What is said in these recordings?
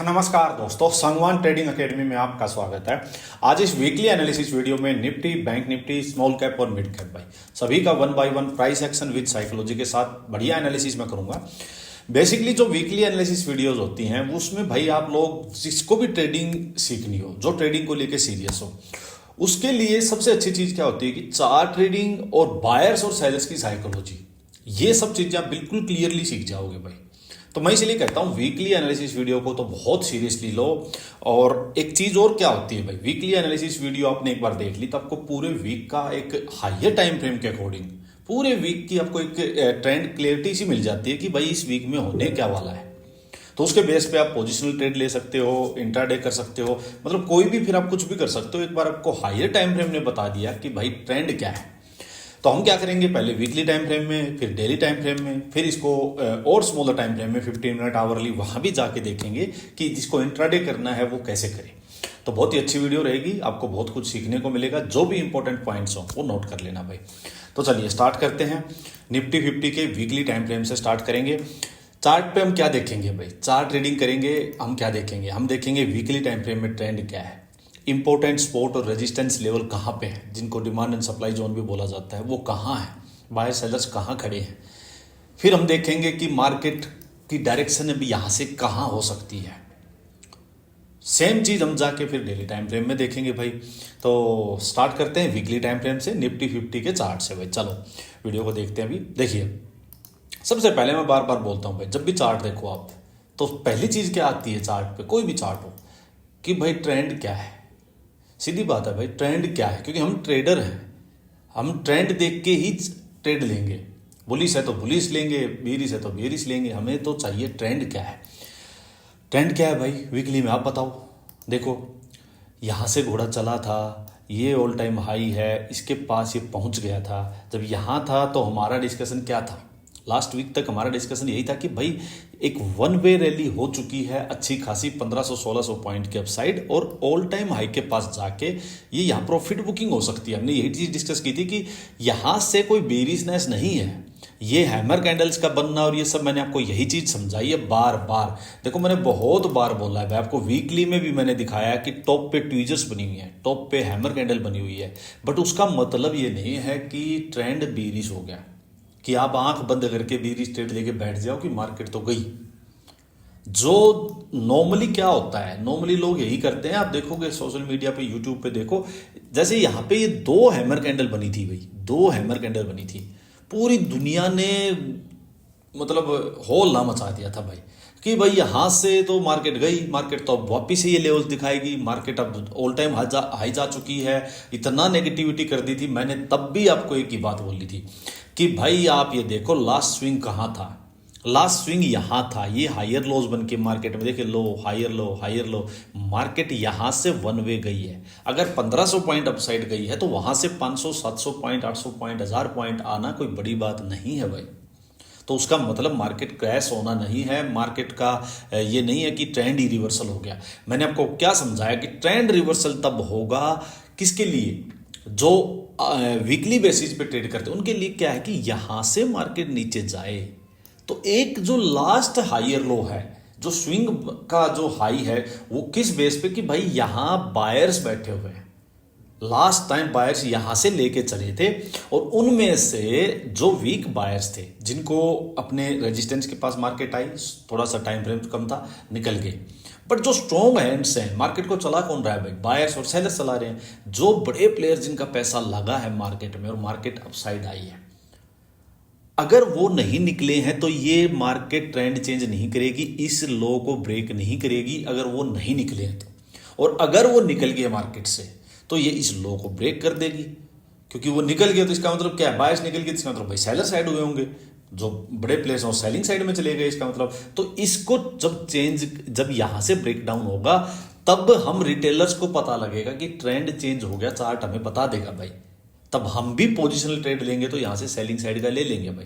नमस्कार दोस्तों, Sangwan trading academy में आपका स्वागत है। आज इस वीकली एनालिसिस वीडियो में Nifty, bank Nifty, small cap और मिड कैप भाई सभी का 1 by 1 price action with psychology के साथ बढ़िया एनालिसिस मैं करूंगा। बेसिकली जो वीकली एनालिसिस वीडियोस होती हैं उसमें भाई आप लोग जिसको भी ट्रेडिंग सीखनी हो, जो ट्रेडिंग को लेके सीरियस हो, उसके लिए सबसे अच्छी चीज क्या होती है कि चार्ट ट्रेडिंग और बायर्स और सेलर्स की साइकोलॉजी, ये सब चीजें आप बिल्कुल क्लियरली सीख जाओगे भाई। तो मैं इसलिए कहता हूं वीकली एनालिसिस वीडियो को तो बहुत सीरियसली लो। और एक चीज और क्या होती है भाई, वीकली एनालिसिस वीडियो आपने एक बार देख ली तो आपको पूरे वीक का एक हायर टाइम फ्रेम के अकॉर्डिंग पूरे वीक की आपको एक ट्रेंड क्लियरिटी सी मिल जाती है कि भाई इस वीक में होने क्या वाला है। तो उसके बेस पे आप पोजिशनल ट्रेड ले सकते हो, इंट्राडे कर सकते हो, मतलब कोई भी, फिर आप कुछ भी कर सकते हो। एक बार आपको हायर टाइम फ्रेम ने बता दिया कि भाई ट्रेंड क्या है, तो हम क्या करेंगे, पहले वीकली टाइम फ्रेम में, फिर डेली टाइम फ्रेम में, फिर इसको और स्मॉलर टाइम फ्रेम में 15 मिनट आवरली वहां भी जाके देखेंगे कि जिसको इंट्राडे करना है वो कैसे करें। तो बहुत ही अच्छी वीडियो रहेगी, आपको बहुत कुछ सीखने को मिलेगा। जो भी इंपॉर्टेंट पॉइंट्स हो वो नोट कर लेना भाई। तो चलिए स्टार्ट करते हैं। निफ्टी 50 के वीकली टाइम फ्रेम से स्टार्ट करेंगे। चार्ट पे हम क्या देखेंगे भाई, चार्ट रीडिंग करेंगे। हम क्या देखेंगे, हम देखेंगे वीकली टाइम फ्रेम में ट्रेंड क्या है, इंपॉर्टेंट सपोर्ट और रेजिस्टेंस लेवल कहाँ पे है, जिनको डिमांड एंड सप्लाई जोन भी बोला जाता है, वो कहाँ है, बायर सेलर्स कहाँ खड़े हैं। फिर हम देखेंगे कि मार्केट की डायरेक्शन अभी यहाँ से कहाँ हो सकती है। सेम चीज हम जाके फिर डेली टाइम फ्रेम में देखेंगे भाई। तो स्टार्ट करते हैं वीकली टाइम फ्रेम से, निफ्टी 50 के चार्ट से भाई। चलो वीडियो को देखते हैं। अभी देखिए, सबसे पहले मैं बार बार बोलता हूँ भाई, जब भी चार्ट देखो आप, तो पहली चीज क्या आती है चार्ट पे, कोई भी चार्ट हो, कि भाई ट्रेंड क्या है। सीधी बात है भाई, ट्रेंड क्या है, क्योंकि हम ट्रेडर हैं, हम ट्रेंड देख के ही ट्रेड लेंगे। बुलिश है तो बुलिश लेंगे, बेरिश है तो बेरिश लेंगे। हमें तो चाहिए ट्रेंड क्या है। ट्रेंड क्या है भाई वीकली में, आप बताओ। देखो, यहां से घोड़ा चला था, ये ऑल टाइम हाई है, इसके पास ये पहुंच गया था। जब यहां था तो हमारा डिस्कशन क्या था, लास्ट वीक तक हमारा डिस्कशन यही था कि भाई एक वन वे रैली हो चुकी है अच्छी खासी 1500-1600 पॉइंट के अपसाइड, और ऑल टाइम हाई के पास जाके ये यहाँ प्रॉफिट बुकिंग हो सकती है। हमने यही चीज डिस्कस की थी कि यहाँ से कोई बेरिशनेस नहीं है, ये हैमर कैंडल्स का बनना और ये सब, मैंने आपको यही चीज समझाई है बार बार। देखो, मैंने बहुत बार बोला है भाई, आपको वीकली में भी मैंने दिखाया कि टॉप पे ट्वीजर्स बनी हुई है, टॉप पे हैमर कैंडल बनी हुई है, बट उसका मतलब ये नहीं है कि ट्रेंड बेरिश हो गया, कि आप आंख बंद करके बेरिश ट्रेड लेके बैठ जाओ कि मार्केट तो गई। जो नॉर्मली क्या होता है, नॉर्मली लोग यही करते हैं, आप देखोगे सोशल मीडिया पे, यूट्यूब पे देखो, जैसे यहाँ पे ये 2 हैमर कैंडल बनी थी भाई, 2 हैमर कैंडल बनी थी, पूरी दुनिया ने मतलब होल ना मचा दिया था भाई कि भाई यहां से तो मार्केट गई, मार्केट तो अब वापिस ही ये लेवल दिखाएगी, मार्केट अब ऑल टाइम हाई जा चुकी है। इतना नेगेटिविटी कर दी थी। मैंने तब भी आपको एक ही बात बोली थी कि भाई आप ये देखो लास्ट स्विंग कहाँ था, लास्ट स्विंग यहां था, ये हायर लोज बन के मार्केट में देखिए, low higher low higher low, market यहां से वन वे गई है। अगर 1500 पॉइंट अपसाइड गई है तो वहां से 500-700 पॉइंट, 800 पॉइंट, 1000 पॉइंट आना कोई बड़ी बात नहीं है भाई। तो उसका मतलब मार्केट क्रैश होना नहीं है, मार्केट का ये नहीं है कि ट्रेंड ही रिवर्सल हो गया। मैंने आपको क्या समझाया कि ट्रेंड रिवर्सल तब होगा किसके लिए, जो वीकली बेसिस पे ट्रेड करते हैं उनके लिए। क्या है कि यहां से मार्केट नीचे जाए तो एक जो लास्ट हायर लो है, जो स्विंग का जो हाई है, वो किस बेस पे, कि भाई यहां बायर्स बैठे हुए हैं, लास्ट टाइम बायर्स यहां से लेके चले थे, और उनमें से जो वीक बायर्स थे, जिनको अपने रेजिस्टेंस के पास मार्केट आई, थोड़ा सा टाइम फ्रेम कम था, निकल गए। बट जो स्ट्रॉन्ग हैंड्स हैं, मार्केट को चला कौन रहा है भाई, बायर्स और सेलर्स चला रहे हैं। जो बड़े प्लेयर जिनका पैसा लगा है मार्केट में और मार्केट अपसाइड आई है, अगर वो नहीं निकले हैं तो ये मार्केट ट्रेंड चेंज नहीं करेगी, इस लो को ब्रेक नहीं करेगी अगर वो नहीं निकले हैं तो। और अगर वो निकल गए मार्केट से तो ये इस लो को ब्रेक कर देगी, क्योंकि वो निकल गया तो इसका मतलब क्या है, बायर्स निकल गए तो इसका मतलब भाई सेलर साइड हुए होंगे, जो बड़े प्लेयर्स हैं सेलिंग साइड में चले गए इसका मतलब। तो इसको जब यहां से ब्रेक डाउन होगा तब हम रिटेलर्स को पता लगेगा कि ट्रेंड चेंज हो गया, चार्ट हमें बता देगा भाई, तब हम भी पोजिशनल ट्रेड लेंगे तो यहां से सेलिंग साइड का ले लेंगे भाई।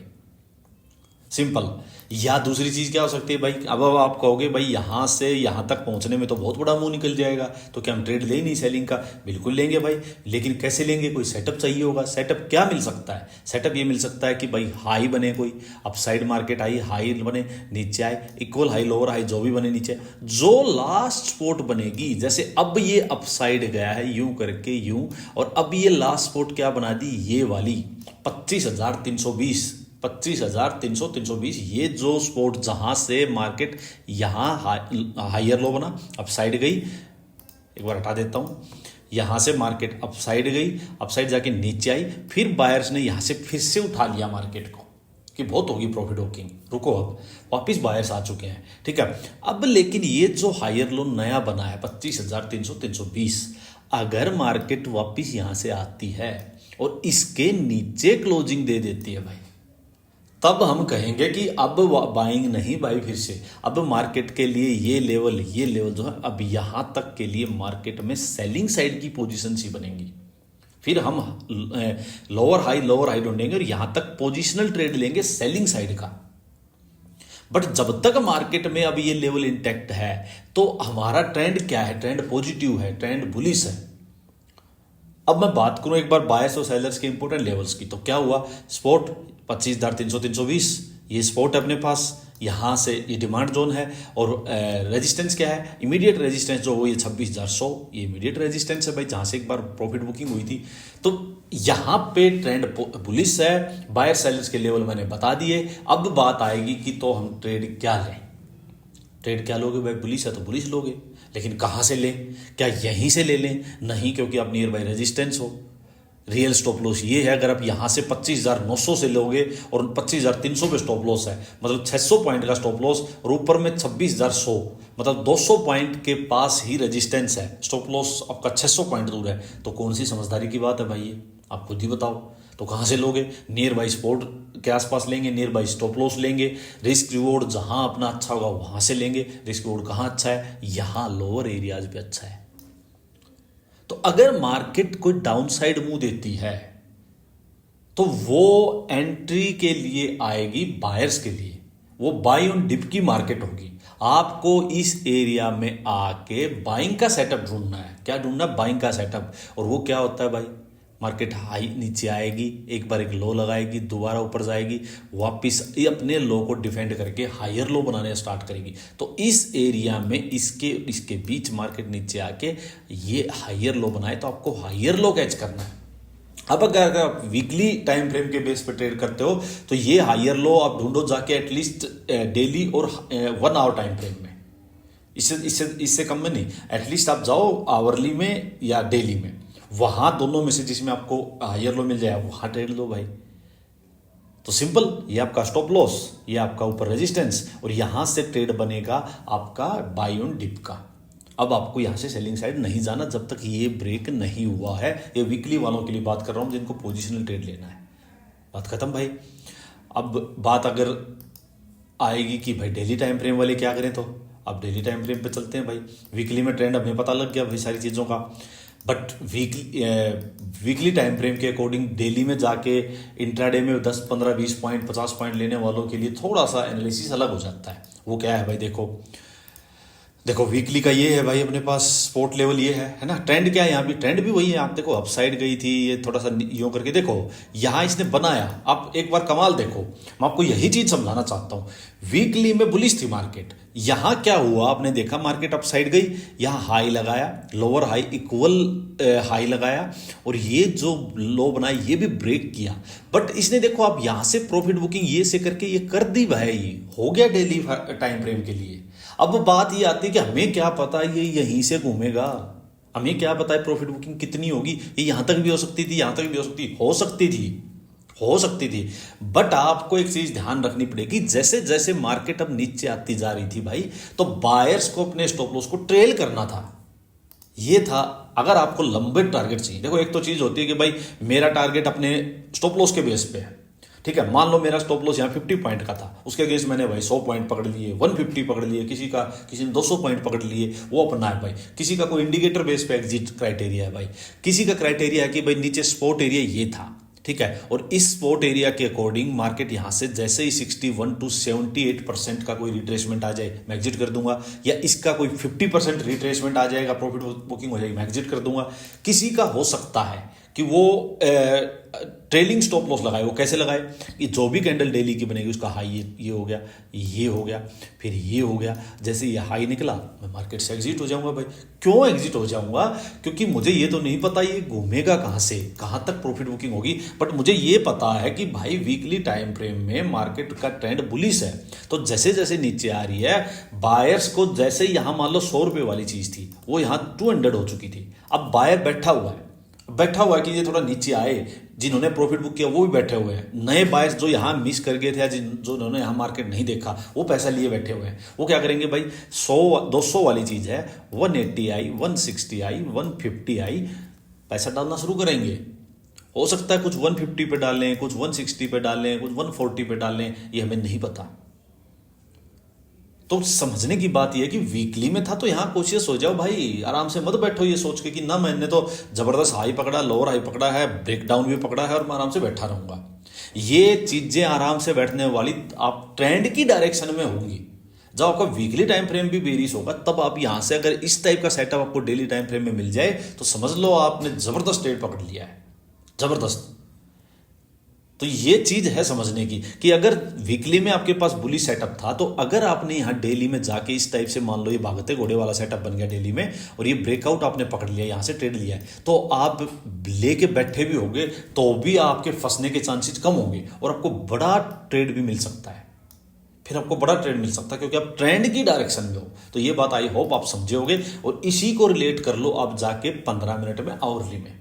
सिंपल। या दूसरी चीज क्या हो सकती है भाई, अब आप कहोगे भाई यहां से यहां तक पहुंचने में तो बहुत बड़ा मुंह निकल जाएगा, तो क्या हम ट्रेड ले नहीं सेलिंग का? बिल्कुल लेंगे भाई, लेकिन कैसे लेंगे? कोई सेटअप चाहिए होगा। सेटअप क्या मिल सकता है? सेटअप ये मिल सकता है कि भाई हाई बने, कोई अपसाइड मार्केट आई, हाई बने, नीचे आए, इक्वल हाई लोअर हाई जो भी बने नीचे, जो लास्ट स्पॉट बनेगी। जैसे अब ये अपसाइड गया है यूं करके यूं, और अब ये लास्ट स्पॉट क्या बना दी, ये वाली 25,320, 25,300, 320, ये जो स्पॉट जहां से मार्केट यहां हायर लो बना, अप साइड गई, एक बार हटा देता हूं, यहां से मार्केट अप साइड गई, अप साइड जाके नीचे आई, फिर बायर्स ने यहां से फिर से उठा लिया मार्केट को कि बहुत होगी प्रॉफिट बुकिंग, रुको अब वापिस बायर्स आ चुके हैं। ठीक है, अब लेकिन ये जो हायर लो नया बना है 25,300, 320, अगर मार्केट वापिस यहां से आती है और इसके नीचे क्लोजिंग दे देती है भाई, तब हम कहेंगे कि अब बाइंग नहीं भाई, फिर से अब मार्केट के लिए ये लेवल जो है अब यहां तक के लिए मार्केट में सेलिंग साइड की पोजीशन सी बनेंगी। फिर हम लोअर हाई ढूंढेंगे और यहां तक पोजिशनल ट्रेड लेंगे सेलिंग साइड का। बट जब तक मार्केट में अब ये लेवल इंटैक्ट है तो हमारा ट्रेंड क्या है? ट्रेंड पॉजिटिव है, ट्रेंड बुलिश है। अब मैं बात करूं एक बार बायर्स और सेलर्स के इंपोर्टेंट लेवल्स की, तो क्या हुआ, स्पॉट 25,300, 320 ये स्पॉट है अपने पास, यहां से ये डिमांड जोन है, और रेजिस्टेंस क्या है, इमीडिएट रेजिस्टेंस जो वो ये 26,100, ये इमीडिएट रेजिस्टेंस है भाई, जहां से एक बार प्रॉफिट बुकिंग हुई थी। तो यहां पे ट्रेंड बुलिश है, बायर सेलर्स के लेवल मैंने बता दिए। अब बात आएगी कि तो हम ट्रेड क्या लें? ट्रेड क्या लोगे भाई? बुलिश है तो बुलिश लोगे, लेकिन कहां से लें? क्या यहीं से ले लें? नहीं, क्योंकि आप नियर बाई रेजिस्टेंस हो। रियल स्टॉप लॉस ये है, अगर आप यहां से 25,900 से लोगे और 25,300 पे स्टॉप लॉस है, मतलब 600 पॉइंट का स्टॉप लॉस, और ऊपर में 26,100, मतलब 200 पॉइंट के पास ही रेजिस्टेंस है, स्टॉप लॉस आपका 600 पॉइंट दूर है, तो कौन सी समझदारी की बात है भाई ये? आप खुद ही बताओ। तो कहां से लोगे? नियर बाई स्पॉट के आसपास लेंगे, नियर बाई स्टॉप लॉस लेंगे, रिस्क रिवॉर्ड जहां अपना अच्छा होगा वहां से लेंगे। रिस्क रिवॉर्ड कहां अच्छा है? यहां लोअर एरियाज पे अच्छा है। तो अगर मार्केट कोई डाउन साइड मूव देती है तो वो एंट्री के लिए आएगी बायर्स के लिए, वो बाई ऑन डिप की मार्केट होगी। आपको इस एरिया में आके बाइंग का सेटअप ढूंढना है। क्या ढूंढना? बाइंग का सेटअप। और वो क्या होता है भाई, मार्केट हाई नीचे आएगी, एक बार एक लो लगाएगी, दोबारा ऊपर जाएगी, वापस अपने लो को डिफेंड करके हायर लो बनाने स्टार्ट करेगी। तो इस एरिया में इसके बीच मार्केट नीचे आके ये हायर लो बनाए तो आपको हायर लो कैच करना है। अब अगर आप वीकली टाइम फ्रेम के बेस पे ट्रेड करते हो तो ये हायर लो आप ढूंढो जाके एटलीस्ट डेली और 1 आवर टाइम फ्रेम में, इससे कम में नहीं, एटलीस्ट आप जाओ आवरली में या डेली में, वहां दोनों में से जिसमें आपको हायर लो मिल जाए वहां ट्रेड लो भाई। तो सिंपल, ये आपका स्टॉप लॉस, ये आपका ऊपर रेजिस्टेंस, और यहां से ट्रेड बनेगा आपका बाई ऑन डिप का। अब आपको यहां से सेलिंग साइड नहीं जाना जब तक ये ब्रेक नहीं हुआ है। ये वीकली वालों के लिए बात कर रहा हूं जिनको पोजिशनल ट्रेड लेना है। बात खत्म भाई। अब बात अगर आएगी कि भाई डेली टाइम फ्रेम वाले क्या करें, तो अब डेली टाइम फ्रेम पे चलते हैं भाई। वीकली में ट्रेंड हमें पता लग गया भाई सारी चीज़ों का, बट वीकली टाइम फ्रेम के अकॉर्डिंग डेली में जाके इंट्राडे में 10, 15, 20 पॉइंट, 50 पॉइंट लेने वालों के लिए थोड़ा सा एनालिसिस अलग हो जाता है। वो क्या है भाई, देखो वीकली का ये है भाई, अपने पास स्पोर्ट लेवल ये है ना। ट्रेंड क्या है, यहाँ भी ट्रेंड भी वही है। आप देखो अपसाइड गई थी, ये थोड़ा सा यूं करके देखो, यहाँ इसने बनाया। आप एक बार कमाल देखो, मैं आपको यही चीज समझाना चाहता हूँ। वीकली में बुलिश थी मार्केट, यहाँ क्या हुआ आपने देखा, मार्केट अपसाइड गई, यहाँ हाई लगाया, लोअर हाई इक्वल हाई लगाया, और ये जो लो बनाया ये भी ब्रेक किया। बट इसने देखो आप यहाँ से प्रॉफिट बुकिंग ये से करके ये कर दी भाई, हो गया डेली टाइम फ्रेम के लिए। अब बात ये आती है कि हमें क्या पता ये यहीं से घूमेगा, हमें क्या पता है प्रॉफिट बुकिंग कितनी होगी। ये यहां तक भी हो सकती थी, यहां तक भी हो सकती थी। बट आपको एक चीज ध्यान रखनी पड़ेगी, जैसे जैसे मार्केट अब नीचे आती जा रही थी भाई, तो बायर्स को अपने स्टॉप लॉस को ट्रेल करना था। ये था, अगर आपको लंबे टारगेट चाहिए, देखो एक तो चीज होती है कि भाई मेरा टारगेट अपने स्टॉप लॉस के बेस पे है, ठीक है। मान लो मेरा स्टॉप लॉस यहाँ 50 पॉइंट का था, उसके अगेंस्ट मैंने भाई 100 पॉइंट पकड़ लिए, 150 पकड़ लिए, किसी ने 200 पॉइंट पकड़ लिए, वो अपना है भाई। किसी का कोई इंडिकेटर बेस पे एग्जिट क्राइटेरिया है भाई, किसी का क्राइटेरिया है कि भाई नीचे स्पॉट एरिया ये था, ठीक है। और इस स्पोर्ट एरिया के अकॉर्डिंग मार्केट यहां से जैसे ही 61 to 78% का कोई रिट्रेसमेंट आ जाए मैं एग्जिट कर दूंगा, या इसका कोई 50% रिट्रेसमेंट आ जाएगा, प्रॉफिट बुकिंग हो जाएगी, मैं एग्जिट कर दूंगा। किसी का हो सकता है कि वो ट्रेलिंग स्टॉप लॉस लगाए। वो कैसे लगाए कि जो भी कैंडल डेली की बनेगी उसका हाई ये हो गया, ये हो गया, फिर ये हो गया, जैसे ये हाई निकला मैं मार्केट से एग्जिट हो जाऊंगा। भाई क्यों एग्जिट हो जाऊंगा? क्योंकि मुझे ये तो नहीं पता ये घूमेगा कहां से कहां तक प्रॉफिट बुकिंग होगी, बट मुझे ये पता है कि भाई वीकली टाइम फ्रेम में मार्केट का ट्रेंड बुलिश है। तो जैसे जैसे नीचे आ रही है, बायर्स को जैसे यहां मान लो 100 रुपए वाली चीज थी वो यहां 200 हो चुकी थी, अब बायर बैठा हुआ है कि ये थोड़ा नीचे आए। जिन्होंने प्रॉफिट बुक किया वो भी बैठे हुए हैं, नए बायर्स जो यहां मिस कर गए थे या जिन्होंने यहां मार्केट नहीं देखा वो पैसा लिए बैठे हुए हैं। वो क्या करेंगे भाई, 100-200 वाली चीज है, 180 आई, 160 आई, 150 आई, पैसा डालना शुरू करेंगे। हो सकता है कुछ 150 पे डालें, कुछ 160 पे डालें, कुछ 140 पे डालें, ये हमें नहीं पता। तो समझने की बात यह है कि वीकली में था तो यहां कोशिश हो जाओ भाई, आराम से मत बैठो ये सोच के कि ना मैंने तो जबरदस्त हाई पकड़ा, लोअर हाई पकड़ा है, ब्रेकडाउन भी पकड़ा है और मैं आराम से बैठा रहूंगा। ये चीजें आराम से बैठने वाली आप ट्रेंड की डायरेक्शन में होंगी। जब आपका वीकली टाइम फ्रेम भी बेरिश होगा तब आप यहां से अगर इस टाइप का सेटअप आपको डेली टाइम फ्रेम में मिल जाए तो समझ लो आपने जबरदस्त ट्रेड पकड़ लिया है, जबरदस्त। तो ये चीज है समझने की कि अगर वीकली में आपके पास बुली सेटअप था तो अगर आपने यहां डेली में जाके इस टाइप से मान लो ये भागते घोड़े वाला सेटअप बन गया डेली में और ये ब्रेकआउट आपने पकड़ लिया, यहां से ट्रेड लिया है, तो आप लेके बैठे भी होंगे तो भी आपके फंसने के चांसेस कम होंगे और आपको बड़ा ट्रेड भी मिल सकता है। फिर आपको बड़ा ट्रेड मिल सकता है क्योंकि आप ट्रेंड की डायरेक्शन में हो। तो ये बात आई होप आप समझे होगे और इसी को रिलेट कर लो आप जाके 15 मिनट में आवरली में,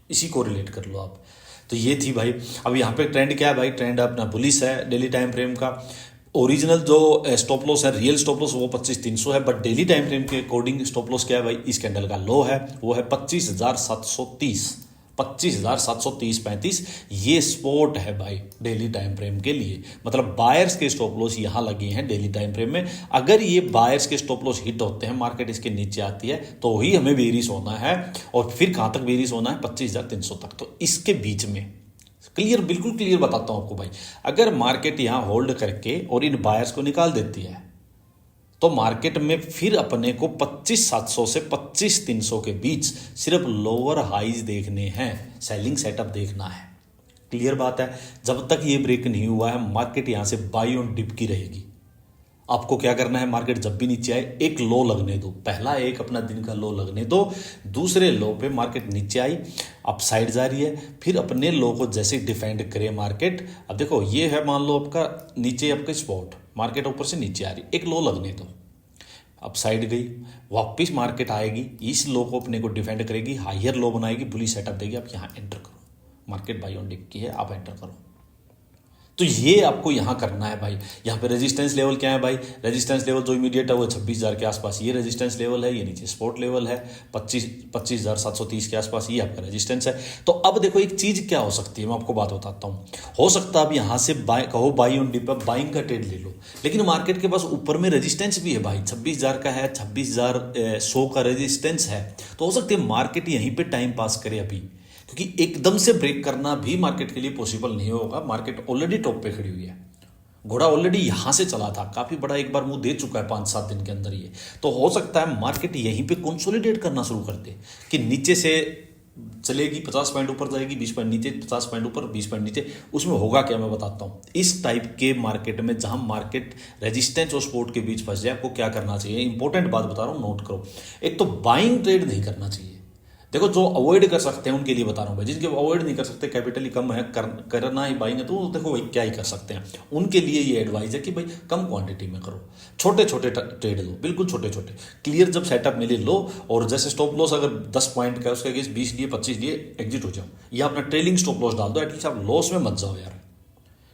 इसी को रिलेट कर लो आप। तो ये थी भाई। अब यहाँ पे ट्रेंड क्या है भाई, ट्रेंड अपना बुलिश है डेली टाइम फ्रेम का। ओरिजिनल जो स्टॉप लॉस है, रियल स्टॉप लॉस वो 25,300 है, बट डेली टाइम फ्रेम के अकॉर्डिंग स्टॉप लॉस क्या है भाई, इस कैंडल का लो है वो है 25,730, 25,730-35। ये सपोर्ट है भाई डेली टाइम फ्रेम के लिए। मतलब बायर्स के स्टॉप लॉस यहां लगे हैं डेली टाइम फ्रेम में। अगर ये बायर्स के स्टॉप लॉस हिट होते हैं, मार्केट इसके नीचे आती है तो ही हमें बेरिश होना है। और फिर कहां तक बेरिश होना है, 25,300 तक। तो इसके बीच में क्लियर, बिल्कुल क्लियर बताता हूं आपको भाई, अगर मार्केट यहां होल्ड करके और इन बायर्स को निकाल देती है तो मार्केट में फिर अपने को 25,700 से 25,300 के बीच सिर्फ लोअर हाईज देखने हैं, सेलिंग सेटअप देखना है। क्लियर बात है। जब तक ये ब्रेक नहीं हुआ है मार्केट यहां से बाई ऑन डिप की रहेगी। आपको क्या करना है, मार्केट जब भी नीचे आए एक लो लगने दो, पहला एक अपना दिन का लो लगने दो, दूसरे लो पे मार्केट नीचे आई, अप साइड जा रही है, फिर अपने लो को जैसे डिफेंड करे मार्केट। अब देखो ये है मान लो आपका नीचे आपका स्पॉट, मार्केट ऊपर से नीचे आ रही, एक लो लगने दो, अप साइड गई, वापस मार्केट आएगी, इस लो को अपने को डिफेंड करेगी, हायर लो बनाएगी, बुली सेटअप देगी, आप यहां एंटर करो। मार्केट बाई ऑन डिप की है, आप एंटर करो। तो ये आपको यहां करना है भाई। यहां पे रेजिस्टेंस लेवल क्या है भाई, रेजिस्टेंस लेवल जो इमीडिएट है वो 26,000 के आसपास ये रेजिस्टेंस लेवल है, ये नीचे सपोर्ट लेवल है 25,730 के आसपास, ये आपका रेजिस्टेंस है। तो अब देखो एक चीज क्या हो सकती है, मैं आपको बात बताता हूं। हो सकता है अब यहां से कहो बाई ऑन डिप, बाइंग का ट्रेड ले लो, लेकिन मार्केट के पास ऊपर में रेजिस्टेंस भी है भाई, 26,000 का है, 26,100 का रेजिस्टेंस है। तो हो सकती है मार्केट यहीं पे टाइम पास करे अभी, क्योंकि एकदम से ब्रेक करना भी मार्केट के लिए पॉसिबल नहीं होगा। मार्केट ऑलरेडी टॉप पे खड़ी हुई है, घोड़ा ऑलरेडी यहां से चला था, काफी बड़ा एक बार मुंह दे चुका है 5-7 दिन के अंदर ये। तो हो सकता है मार्केट यहीं पे कंसोलिडेट करना शुरू कर दे कि नीचे से चलेगी, 50 पॉइंट ऊपर जाएगी, 20 पॉइंट नीचे, 50 पॉइंट ऊपर, 20 पॉइंट नीचे। उसमें होगा क्या मैं बताता हूं। इस टाइप के मार्केट में जहां मार्केट रेजिस्टेंस और सपोर्ट के बीच फंस जाए, आपको क्या करना चाहिए, इंपॉर्टेंट बात बता रहा हूं, नोट करो। एक तो बाइंग ट्रेड नहीं करना चाहिए। देखो जो अवॉइड कर सकते हैं उनके लिए बता रहा हूं भाई, जिनके अवॉइड नहीं कर सकते, कैपिटल ही कम है, करना ही बाइंग है, तो देखो भाई क्या ही कर सकते हैं। उनके लिए ये एडवाइस है कि भाई कम क्वांटिटी में करो, छोटे छोटे ट्रेड लो, बिल्कुल छोटे छोटे। क्लियर जब सेटअप मिले लो, और जैसे स्टॉप लॉस अगर 10 पॉइंट का उसके अगेंस्ट 20 लिए, 25 लिए, एग्जिट हो जाओ, या अपना ट्रेलिंग स्टॉप लॉस डाल दो, एटलीस्ट आप लॉस में मत जाओ यार।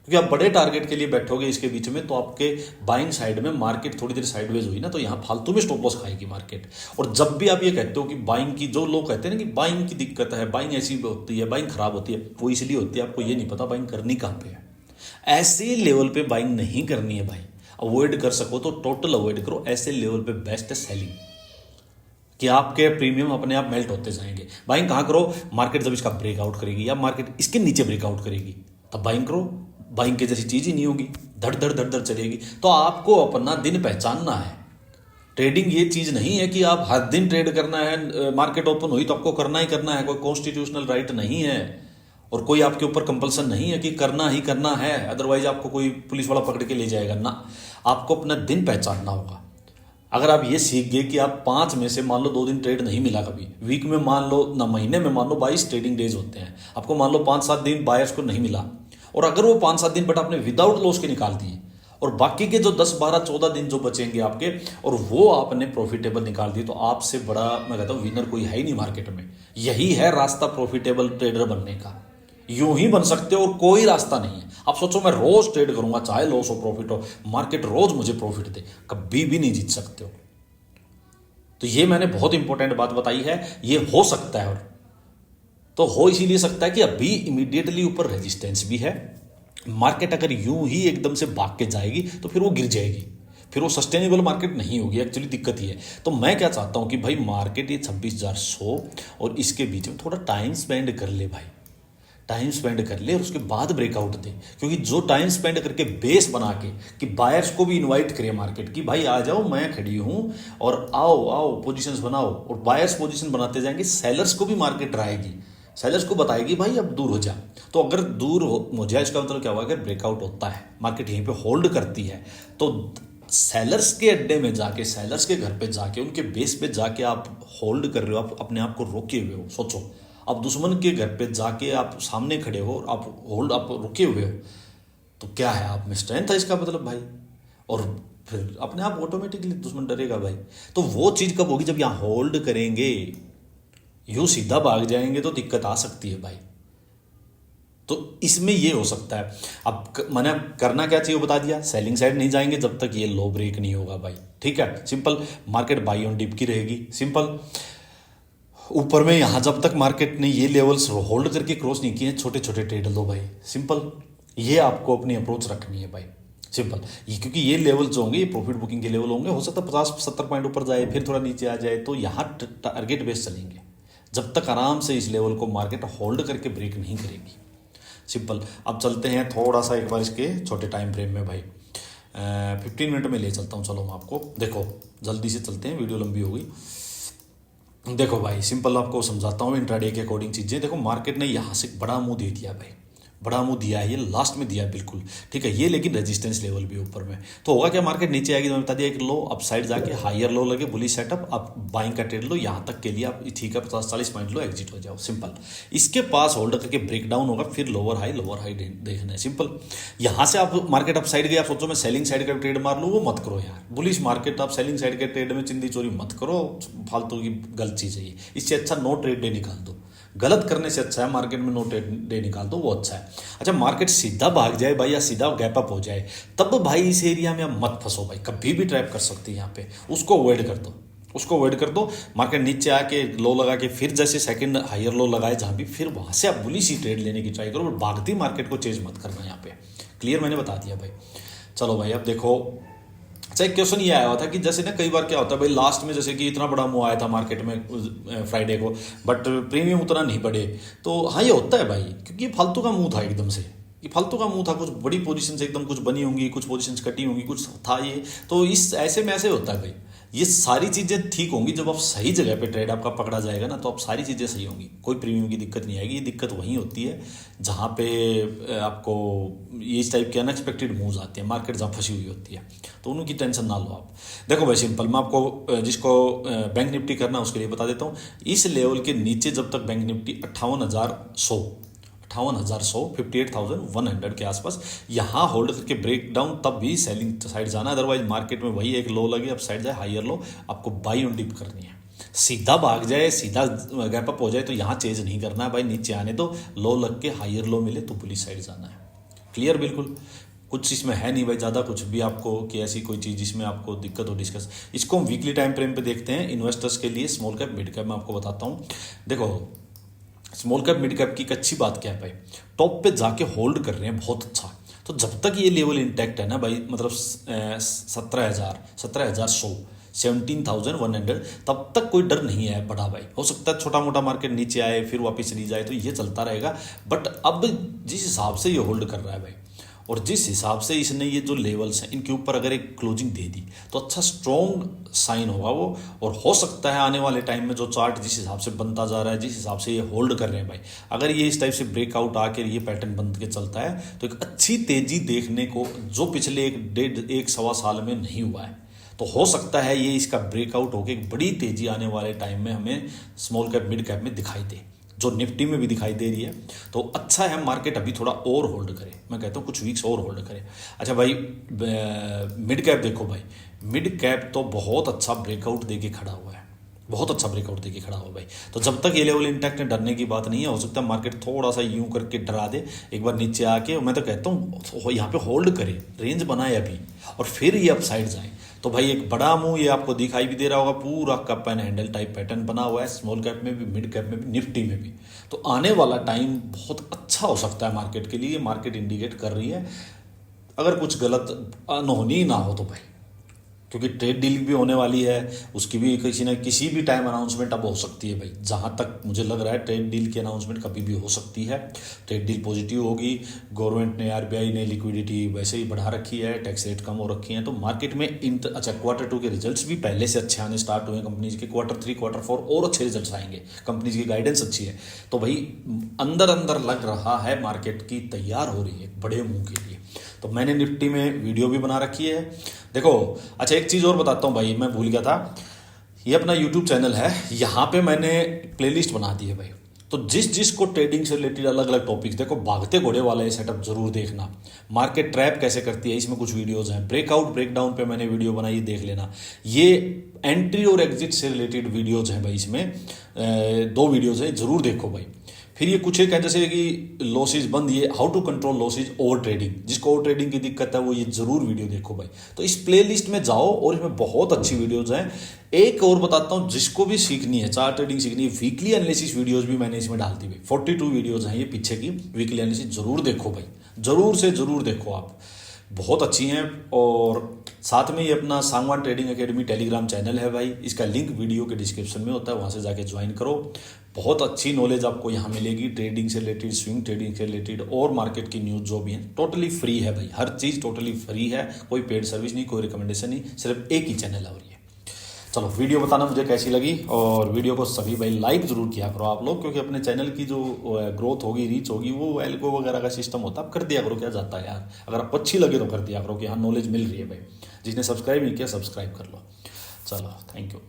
क्योंकि आप बड़े टारगेट के लिए बैठोगे इसके बीच में, तो आपके बाइंग साइड में मार्केट थोड़ी देर साइडवेज हुई ना, तो यहां फालतू में स्टॉप लॉस खाएगी मार्केट। और जब भी आप ये कहते हो कि बाइंग की, जो लोग कहते हैं ना कि बाइंग की दिक्कत है, बाइंग ऐसी होती है, बाइंग खराब होती है, वो इसलिए होती है आपको ये नहीं पता बाइंग करनी कहां पे है। ऐसे लेवल पे बाइंग नहीं करनी है भाई। अवॉइड कर सको तो टोटल अवॉइड करो, ऐसे लेवल पे बेस्ट है सेलिंग। कि आपके प्रीमियम अपने आप मेल्ट होते जाएंगे। बाइंग कहाँ करो? मार्केट जब इसका ब्रेकआउट करेगी या मार्केट इसके नीचे ब्रेकआउट करेगी तब बाइंग करो। बाइंग के जैसी चीज ही नहीं होगी, धड़ धड़ धड़ धड़ चलेगी। तो आपको अपना दिन पहचानना है। ट्रेडिंग ये चीज नहीं है कि आप हर दिन ट्रेड करना है, मार्केट ओपन हुई तो आपको करना ही करना है। कोई कॉन्स्टिट्यूशनल राइट नहीं है और कोई आपके ऊपर कंपल्सन नहीं है कि करना ही करना है, अदरवाइज आपको कोई पुलिस वाला पकड़ के ले जाएगा ना। आपको अपना दिन पहचानना होगा। अगर आप ये सीख गए कि आप 5 में से मान लो 2 दिन ट्रेड नहीं मिला, कभी वीक में मान लो ना, महीने में मान लो 22 ट्रेडिंग डेज होते हैं, आपको मान लो 5-7 दिन बायर्स को नहीं मिला, और अगर वो 5-7 दिन बट आपने विदाउट लॉस के निकाल दिए, और बाकी के जो 10-12-14 दिन जो बचेंगे आपके, और वो आपने प्रॉफिटेबल निकाल दिए, तो आपसे बड़ा मैं कहता हूँ विनर कोई है ही नहीं मार्केट में। यही है रास्ता प्रॉफिटेबल ट्रेडर बनने का। यूं ही बन सकते हो और कोई रास्ता नहीं है। आप सोचो मैं रोज ट्रेड करूंगा, चाहे लॉस हो प्रॉफिट हो, मार्केट रोज मुझे प्रॉफिट दे, कभी भी नहीं जीत सकते हो। तो ये मैंने बहुत इंपॉर्टेंट बात बताई है। ये हो सकता है, और तो हो इसीलिए सकता है कि अभी इमीडिएटली ऊपर रेजिस्टेंस भी है। मार्केट अगर यूं ही एकदम से भाग के जाएगी तो फिर वो गिर जाएगी, फिर वो सस्टेनेबल मार्केट नहीं होगी। एक्चुअली दिक्कत ही है। तो मैं क्या चाहता हूं कि भाई मार्केट ये 26,100 और इसके बीच में थोड़ा टाइम स्पेंड कर ले भाई, टाइम स्पेंड कर ले और उसके बाद ब्रेकआउट दे। क्योंकि जो टाइम स्पेंड करके बेस बना के कि बायर्स को भी इनवाइट करे मार्केट की, भाई आ जाओ मैं खड़ी हूं और आओ आओ पोजीशंस बनाओ, और बायर्स पोजीशन बनाते जाएंगे, सेलर्स को भी मार्केट डराएगी, सेलर्स को बताएगी भाई अब दूर हो जा। तो अगर दूर हो जाए इसका मतलब क्या हुआ? अगर ब्रेकआउट होता है, मार्केट यहीं पे होल्ड करती है, तो सेलर्स के अड्डे में जाके, सेलर्स के घर पे जाके, उनके बेस पे जाके आप होल्ड कर रहे हो, आप अपने आप को रोके हुए हो। सोचो आप दुश्मन के घर पे जाके आप सामने खड़े हो, आप होल्ड, आप रुके हुए हो, तो क्या है आप में स्ट्रेंथ है इसका मतलब भाई। और फिर अपने आप ऑटोमेटिकली दुश्मन डरेगा भाई। तो वो चीज कब होगी? जब यहां होल्ड करेंगे, यूं सीधा भाग जाएंगे तो दिक्कत आ सकती है भाई। तो इसमें ये हो सकता है। अब मैंने करना क्या चाहिए वो बता दिया। सेलिंग साइड नहीं जाएंगे जब तक ये लो ब्रेक नहीं होगा भाई, ठीक है, simple. Market buy on dip की रहेगी, सिंपल। ऊपर में यहां जब तक मार्केट ने ये लेवल्स होल्ड करके क्रॉस नहीं किए, छोटे छोटे ट्रेड लो भाई, सिंपल। ये आपको अपनी अप्रोच रखनी है भाई, सिंपल। ये क्योंकि ये लेवल जो होंगे ये प्रॉफिट बुकिंग के लेवल होंगे। हो सकता है 50-70 पॉइंट ऊपर जाए, फिर थोड़ा नीचे आ जाए, तो यहाँ टारगेट बेस चलेंगे जब तक आराम से इस लेवल को मार्केट होल्ड करके ब्रेक नहीं करेगी, सिंपल। अब चलते हैं थोड़ा सा एक बार इसके छोटे टाइम फ्रेम में भाई, 15 मिनट में ले चलता हूँ। चलो मैं आपको, देखो जल्दी से चलते हैं, वीडियो लंबी हो गई। देखो भाई सिंपल आपको समझाता हूँ इंट्राडे के अकॉर्डिंग चीज़ें। देखो मार्केट ने यहाँ से बड़ा मुंह दे दिया भाई, बड़ा मुंह दिया है, ये लास्ट में दिया है बिल्कुल, ठीक है। ये लेकिन रेजिस्टेंस लेवल भी ऊपर में, तो होगा क्या? मार्केट नीचे आएगी, तो बता दिया एक लो, अप साइड जाके हायर लो लगे, बुलिश सेटअप, आप बाइंग का ट्रेड लो, यहाँ तक के लिए आप ठीक है 50-40 पॉइंट लो, एग्जिट हो जाओ, सिंपल। इसके पास होल्ड करके ब्रेक डाउन होगा, फिर लोअर हाई देखना है, सिंपल। यहाँ से आप मार्केट अप साइड गए, आप सोचो मैं सेलिंग साइड का ट्रेड मार लूँ, वो मत करो यार। बुलिश मार्केट आप सेलिंग साइड के ट्रेड में चिंदी चोरी मत करो, फालतू की गलत चीज़ है ये। इससे अच्छा नो ट्रेड डे निकाल दो, गलत करने से अच्छा है मार्केट में नो ट्रेड डे निकाल दो, वो अच्छा है। अच्छा मार्केट सीधा भाग जाए भाई या सीधा गैप अप हो जाए, तब भाई इस एरिया में आप मत फंसो भाई, कभी भी ट्रैप कर सकती है यहाँ पे, उसको अवॉइड कर दो, उसको अवॉइड कर दो। मार्केट नीचे आके लो लगा के फिर जैसे सेकंड हायर लो लगाए जहाँ भी, फिर वहाँ से आप बुलिश ही ट्रेड लेने की ट्राई करो, भागती मार्केट को चेंज मत करना यहाँ पे। क्लियर मैंने बता दिया भाई। चलो भाई अब देखो, अच्छा एक क्वेश्चन ये आया हुआ था कि जैसे ना कई बार क्या होता है भाई, लास्ट में जैसे कि इतना बड़ा मुंह आया था मार्केट में फ्राइडे को, बट प्रीमियम उतना नहीं बढ़े। तो हाँ ये होता है भाई, क्योंकि ये फालतू का मुंह था, एकदम से ये फालतू का मुंह था। कुछ बड़ी पोजीशन एकदम कुछ बनी होंगी, कुछ पोजीशंस कटी होंगी, कुछ था ये। तो इस ऐसे में ऐसे होता है भाई। ये सारी चीज़ें ठीक होंगी जब आप सही जगह पे ट्रेड आपका पकड़ा जाएगा ना, तो आप सारी चीज़ें सही होंगी, कोई प्रीमियम की दिक्कत नहीं आएगी। ये दिक्कत वहीं होती है जहाँ पे आपको ये इस टाइप के अनएक्सपेक्टेड मूव्स आते हैं, मार्केट जहाँ फंसी हुई होती है, तो उनकी टेंशन ना लो आप। देखो भाई सिंपल, मैं आपको जिसको बैंक निफ्टी करना है उसके लिए बता देता हूँ। इस लेवल के नीचे जब तक बैंक निफ्टी 58,100 58,100 के आसपास यहाँ होल्ड करके ब्रेक डाउन, तब भी सेलिंग साइड जाना। अदरवाइज मार्केट में वही एक लो लगे, अब साइड जाए हायर लो, आपको बाई ऑन डिप करनी है। सीधा भाग जाए, सीधा गैप अप हो जाए तो यहाँ चेंज नहीं करना है भाई, नीचे आने दो, लो लग के हायर लो मिले तो बुलिश साइड जाना है। क्लियर बिल्कुल, कुछ इसमें है नहीं भाई ज़्यादा कुछ भी आपको कि ऐसी कोई चीज़ जिसमें आपको दिक्कत हो डिस्कस। इसको हम वीकली टाइम फ्रेम पे देखते हैं इन्वेस्टर्स के लिए, स्मॉल कैप मिड कैप में आपको बताता हूँ। देखो स्मॉल कैप मिड कैप की एक अच्छी बात क्या है भाई, टॉप पे जाके होल्ड कर रहे हैं, बहुत अच्छा। तो जब तक ये लेवल इंटैक्ट है ना भाई, मतलब 17,100 17,100, तब तक कोई डर नहीं है बड़ा भाई। हो सकता है छोटा मोटा मार्केट नीचे आए फिर वापस चली जाए, तो ये चलता रहेगा। बट अब जिस हिसाब से ये होल्ड कर रहा है भाई, और जिस हिसाब से इसने ये जो लेवल्स हैं इनके ऊपर अगर एक क्लोजिंग दे दी तो अच्छा स्ट्रॉन्ग साइन होगा वो। और हो सकता है आने वाले टाइम में जो चार्ट जिस हिसाब से बनता जा रहा है, जिस हिसाब से ये होल्ड कर रहे हैं भाई, अगर ये इस टाइप से ब्रेकआउट आकर ये पैटर्न बन के चलता है तो एक अच्छी तेजी देखने को, जो पिछले एक सवा साल में नहीं हुआ है, तो हो सकता है ये इसका ब्रेकआउट होकर एक बड़ी तेजी आने वाले टाइम में हमें स्मॉल कैप मिड कैप में दिखाई दे, जो निफ्टी में भी दिखाई दे रही है। तो अच्छा है मार्केट अभी थोड़ा और होल्ड करे, मैं कहता हूँ कुछ वीक्स और होल्ड करे। अच्छा भाई, मिड कैप देखो भाई, मिड कैप तो बहुत अच्छा ब्रेकआउट देके खड़ा हुआ है, बहुत अच्छा ब्रेकआउट देके खड़ा हुआ भाई। तो जब तक ये लेवल इंटैक्ट है डरने की बात नहीं है। हो सकता है मार्केट थोड़ा सा यूं करके डरा दे, एक बार नीचे आके, मैं तो कहता हूँ यहाँ पे होल्ड करे, रेंज बनाए अभी, और फिर ये अपसाइड जाए। तो भाई एक बड़ा मुंह ये आपको दिखाई भी दे रहा होगा, पूरा cup and handle type pattern बना हुआ है स्मॉल कैप में भी, मिड कैप में भी, निफ्टी में भी। तो आने वाला टाइम बहुत अच्छा हो सकता है मार्केट के लिए, मार्केट इंडिकेट कर रही है, अगर कुछ गलत अनहोनी ना हो तो भाई। क्योंकि ट्रेड डील भी होने वाली है, उसकी भी किसी न किसी भी टाइम अनाउंसमेंट अब हो सकती है भाई। जहाँ तक मुझे लग रहा है ट्रेड डील की अनाउंसमेंट कभी भी हो सकती है। ट्रेड डील पॉजिटिव होगी, गवर्नमेंट ने, आरबीआई ने लिक्विडिटी वैसे ही बढ़ा रखी है, टैक्स रेट कम हो रखी है, तो मार्केट में अच्छा Q2 के रिजल्ट्स भी पहले से अच्छे आने स्टार्ट हुए हैं कंपनीज के। Q3 Q4 और अच्छे रिजल्ट्स आएंगे, कंपनीज की गाइडेंस अच्छी है। तो भाई अंदर अंदर लग रहा है मार्केट की तैयार हो रही है बड़े मुंह के लिए। तो मैंने निफ्टी में वीडियो भी बना रखी है, देखो। अच्छा एक चीज़ और बताता हूँ भाई, मैं भूल गया था, ये अपना यूट्यूब चैनल है, यहाँ पे मैंने प्लेलिस्ट बना दी है भाई। तो जिस को ट्रेडिंग से रिलेटेड अलग अलग टॉपिक्स, देखो भागते घोड़े वाला ये सेटअप जरूर देखना, मार्केट ट्रैप कैसे करती है इसमें कुछ वीडियोस हैं, ब्रेकआउट ब्रेकडाउन पे मैंने वीडियो बनाई, देख लेना। ये एंट्री और एग्जिट से रिलेटेड वीडियोज हैं भाई, इसमें 2 वीडियोज हैं, जरूर देखो भाई। फिर ये कुछ एक है जैसे कि लॉसेज बंद, ये how to control losses over trading, जिसको ओवर ट्रेडिंग की दिक्कत है वो ये जरूर वीडियो देखो भाई। तो इस प्लेलिस्ट में जाओ और इसमें बहुत अच्छी वीडियोज हैं। एक और बताता हूँ, जिसको भी सीखनी है, चार्ट ट्रेडिंग सीखनी है, वीकली एनालिसिस वीडियोज भी मैंने इसमें डाल दी भाई। 42 वीडियोज हैं ये पीछे की, वीकली एनालिसिस जरूर देखो भाई, जरूर से जरूर देखो आप, बहुत अच्छी हैं। और साथ में ये अपना Sangwan trading academy Telegram channel है भाई, इसका लिंक वीडियो के डिस्क्रिप्शन में होता है, वहाँ से जाके ज्वाइन करो। बहुत अच्छी नॉलेज आपको यहाँ मिलेगी, ट्रेडिंग से रिलेटेड, स्विंग ट्रेडिंग से रिलेटेड, और मार्केट की न्यूज़ जो भी है टोटली फ्री है भाई, हर चीज़ टोटली फ्री है, कोई पेड सर्विस नहीं, कोई रिकमेंडेशन नहीं, सिर्फ एक ही चैनल है। और ये चलो वीडियो बताना मुझे कैसी लगी, और वीडियो को सभी भाई लाइक जरूर किया करो आप लोग, क्योंकि अपने चैनल की जो ग्रोथ होगी, रीच होगी, वो एल्गो वगैरह का सिस्टम होता है, आप कर दिया करो, क्या जाता है यार। अगर आपको अच्छी लगे तो कर दिया करो कि हाँ नॉलेज मिल रही है भाई। जिसने सब्सक्राइब नहीं किया सब्सक्राइब कर लो। चलो थैंक यू।